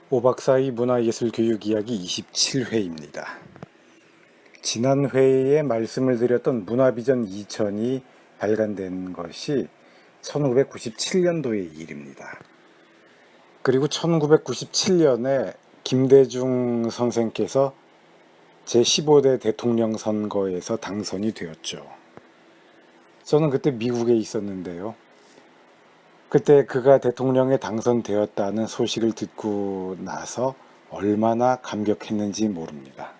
오박사의 문화예술교육 이야기 27회입니다. 지난 회에 말씀을 드렸던 문화비전 2000이 발간된 것이 1997년도의 일입니다. 그리고 1997년에 김대중 선생께서 제15대 대통령 선거에서 당선이 되었죠. 저는 그때 미국에 있었는데요. 그때 그가 대통령에 당선되었다는 소식을 듣고 나서 얼마나 감격했는지 모릅니다.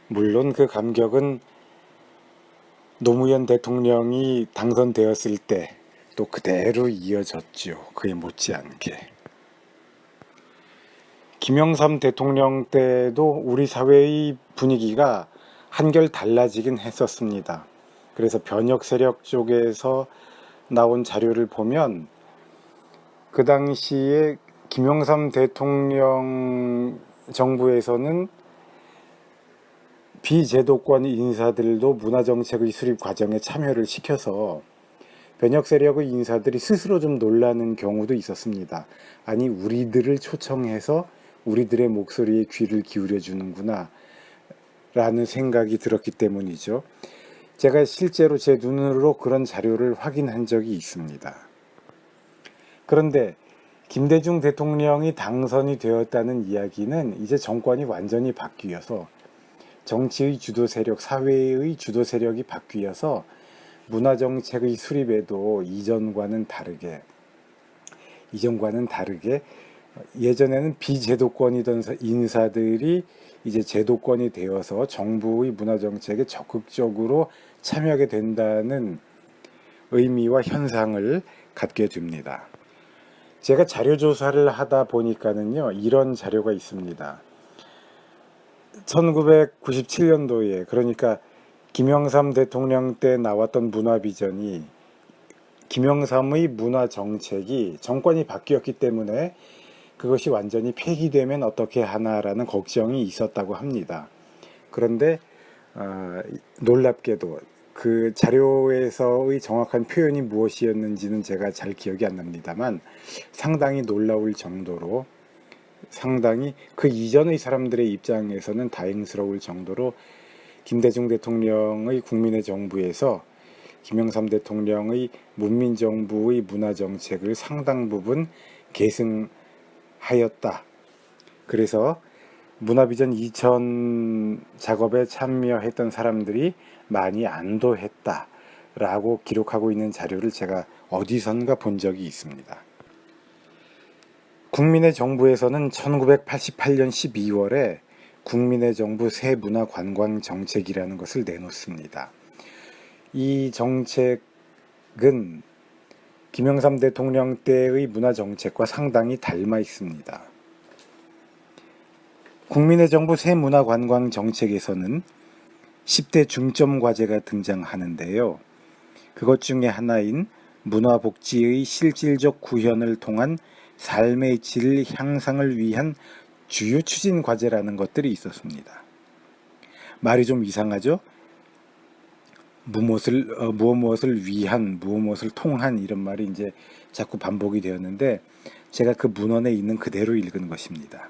물론 그 감격은 노무현 대통령이 당선되었을 때 또 그대로 이어졌죠. 그에 못지않게. 김영삼 대통령 때도 우리 사회의 분위기가 한결 달라지긴 했었습니다. 그래서 변혁 세력 쪽에서 나온 자료를 보면 그 당시에 김영삼 대통령 정부에서는 비제도권 인사들도 문화정책의 수립 과정에 참여를 시켜서 변혁 세력의 인사들이 스스로 좀 놀라는 경우도 있었습니다. 아니, 우리들을 초청해서 우리들의 목소리에 귀를 기울여 주는구나 라는 생각이 들었기 때문이죠. 제가 실제로 제 눈으로 그런 자료를 확인한 적이 있습니다. 그런데 김대중 대통령이 당선이 되었다는 이야기는 이제 정권이 완전히 바뀌어서 정치의 주도 세력, 사회의 주도 세력이 바뀌어서 문화정책의 수립에도 이전과는 다르게 예전에는 비제도권이던 인사들이 이제 제도권이 되어서 정부의 문화정책에 적극적으로 참여하게 된다는 의미와 현상을 갖게 됩니다. 제가 자료조사를 하다 보니까는요, 이런 자료가 있습니다. 1997년도에, 그러니까 김영삼 대통령 때 나왔던 문화비전이 김영삼의 문화정책이 정권이 바뀌었기 때문에 그것이 완전히 폐기되면 어떻게 하나라는 걱정이 있었다고 합니다. 그런데 놀랍게도 그 자료에서의 정확한 표현이 무엇이었는지는 제가 잘 기억이 안 납니다만 상당히 놀라울 정도로, 상당히 그 이전의 사람들의 입장에서는 다행스러울 정도로 김대중 대통령의 국민의 정부에서 김영삼 대통령의 문민정부의 문화정책을 상당 부분 계승하였다. 그래서 문화비전 2000 작업에 참여했던 사람들이 많이 안도했다라고 기록하고 있는 자료를 제가 어디선가 본 적이 있습니다. 국민의 정부에서는 1988년 12월에 국민의 정부 새 문화관광 정책이라는 것을 내놓습니다. 이 정책은 김영삼 대통령 때의 문화정책과 상당히 닮아 있습니다. 국민의 정부 새 문화관광 정책에서는 10대 중점 과제가 등장하는데요. 그것 중에 하나인 문화복지의 실질적 구현을 통한 삶의 질 향상을 위한 주요 추진 과제라는 것들이 있었습니다. 말이 좀 이상하죠? 무엇을 위한, 무엇을 통한 이런 말이 이제 자꾸 반복이 되었는데 제가 그 문헌에 있는 그대로 읽은 것입니다.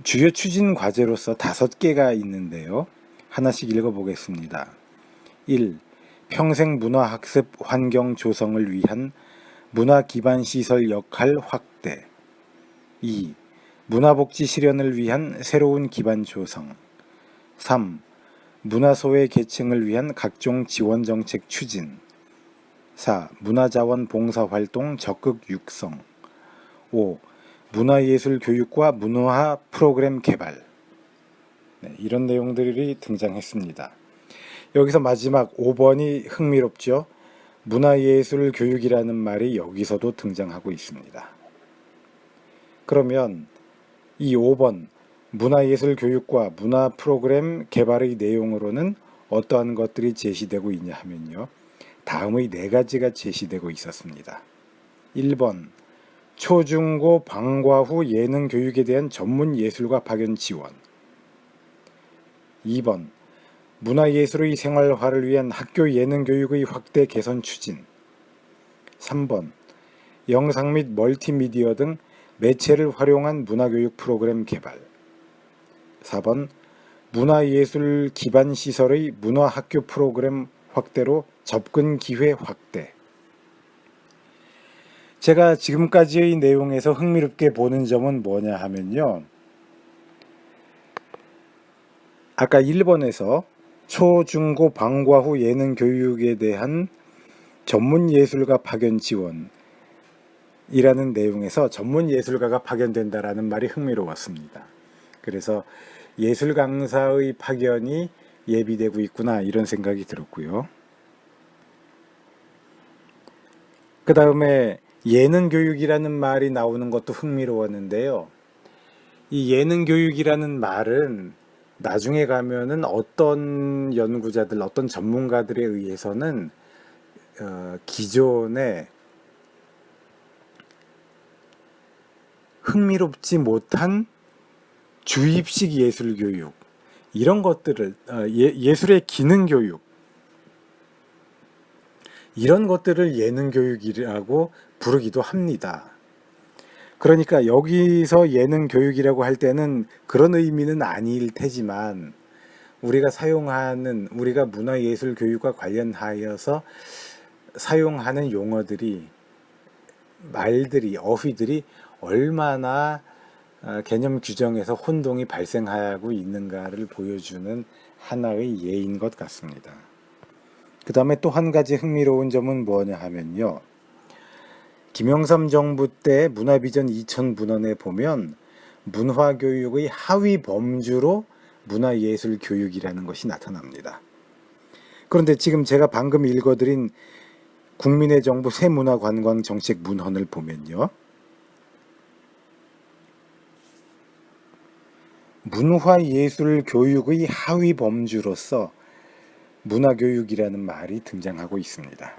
주요 추진 과제로서 5개가 있는데요. 하나씩 읽어보겠습니다. 1. 평생 문화학습 환경 조성을 위한 문화 기반 시설 역할 확대. 2. 문화복지 실현을 위한 새로운 기반 조성. 3. 문화소외 계층을 위한 각종 지원 정책 추진. 4. 문화자원 봉사활동 적극 육성. 5. 문화예술 교육과 문화 프로그램 개발. 이런 내용들이 등장했습니다. 여기서 마지막 5번이 흥미롭죠. 문화예술 교육이라는 말이 여기서도 등장하고 있습니다. 그러면 이 5번 문화예술 교육과 문화 프로그램 개발의 내용으로는 어떠한 것들이 제시되고 있냐 하면요. 다음의 4가지가 제시되고 있었습니다. 1번 초중고 방과 후 예능 교육에 대한 전문 예술가 파견 지원. 2번 문화예술의 생활화를 위한 학교 예능 교육의 확대 개선 추진. 3번 영상 및 멀티미디어 등 매체를 활용한 문화교육 프로그램 개발. 4번 문화예술 기반 시설의 문화학교 프로그램 확대로 접근 기회 확대. 제가 지금까지의 내용에서 흥미롭게 보는 점은 뭐냐 하면요. 아까 1번에서 초, 중, 고 방과 후 예능 교육에 대한 전문 예술가 파견 지원이라는 내용에서 전문 예술가가 파견된다라는 말이 흥미로웠습니다. 그래서 예술 강사의 파견이 예비되고 있구나 이런 생각이 들었고요. 그 다음에 예능 교육이라는 말이 나오는 것도 흥미로웠는데요. 이 예능 교육이라는 말은 나중에 가면은 어떤 연구자들, 어떤 전문가들에 의해서는 기존에 흥미롭지 못한 주입식 예술 교육, 이런 것들을 예술의 기능 교육, 이런 것들을 예능 교육이라고 부르기도 합니다. 그러니까 여기서 예능 교육이라고 할 때는 그런 의미는 아닐 테지만 우리가 문화예술 교육과 관련하여서 사용하는 용어들이, 말들이, 어휘들이 얼마나 개념 규정에서 혼동이 발생하고 있는가를 보여주는 하나의 예인 것 같습니다. 그 다음에 또 한 가지 흥미로운 점은 뭐냐 하면요. 김영삼 정부 때 문화비전 2000문헌에 보면 문화교육의 하위 범주로 문화예술 교육이라는 것이 나타납니다. 그런데 지금 제가 방금 읽어드린 국민의 정부 새문화관광정책 문헌을 보면요. 문화예술 교육의 하위 범주로서 문화교육이라는 말이 등장하고 있습니다.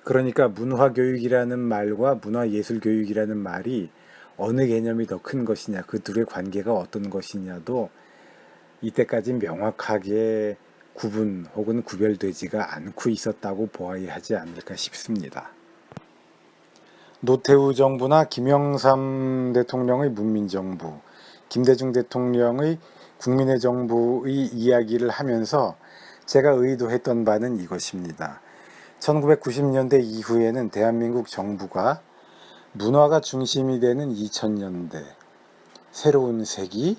그러니까 문화교육이라는 말과 문화예술교육이라는 말이 어느 개념이 더 큰 것이냐, 그 둘의 관계가 어떤 것이냐도 이때까지 명확하게 구분 혹은 구별되지가 않고 있었다고 보아야 하지 않을까 싶습니다. 노태우 정부나 김영삼 대통령의 문민정부, 김대중 대통령의 국민의 정부의 이야기를 하면서 제가 의도했던 바는 이것입니다. 1990년대 이후에는 대한민국 정부가 문화가 중심이 되는 2000년대, 새로운 세기,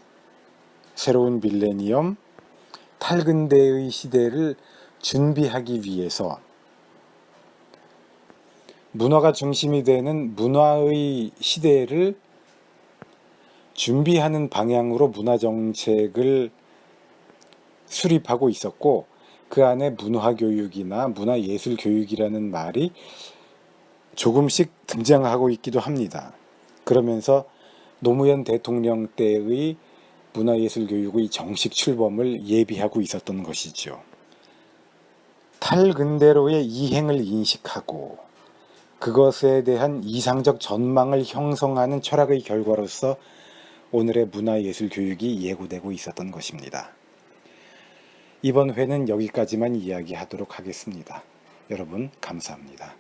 새로운 밀레니엄, 탈근대의 시대를 준비하기 위해서 문화가 중심이 되는 문화의 시대를 준비하는 방향으로 문화정책을 수립하고 있었고, 그 안에 문화교육이나 문화예술교육이라는 말이 조금씩 등장하고 있기도 합니다. 그러면서 노무현 대통령 때의 문화예술교육의 정식 출범을 예비하고 있었던 것이죠. 탈근대로의 이행을 인식하고 그것에 대한 이상적 전망을 형성하는 철학의 결과로서 오늘의 문화예술교육이 예고되고 있었던 것입니다. 이번 회는 여기까지만 이야기하도록 하겠습니다. 여러분 감사합니다.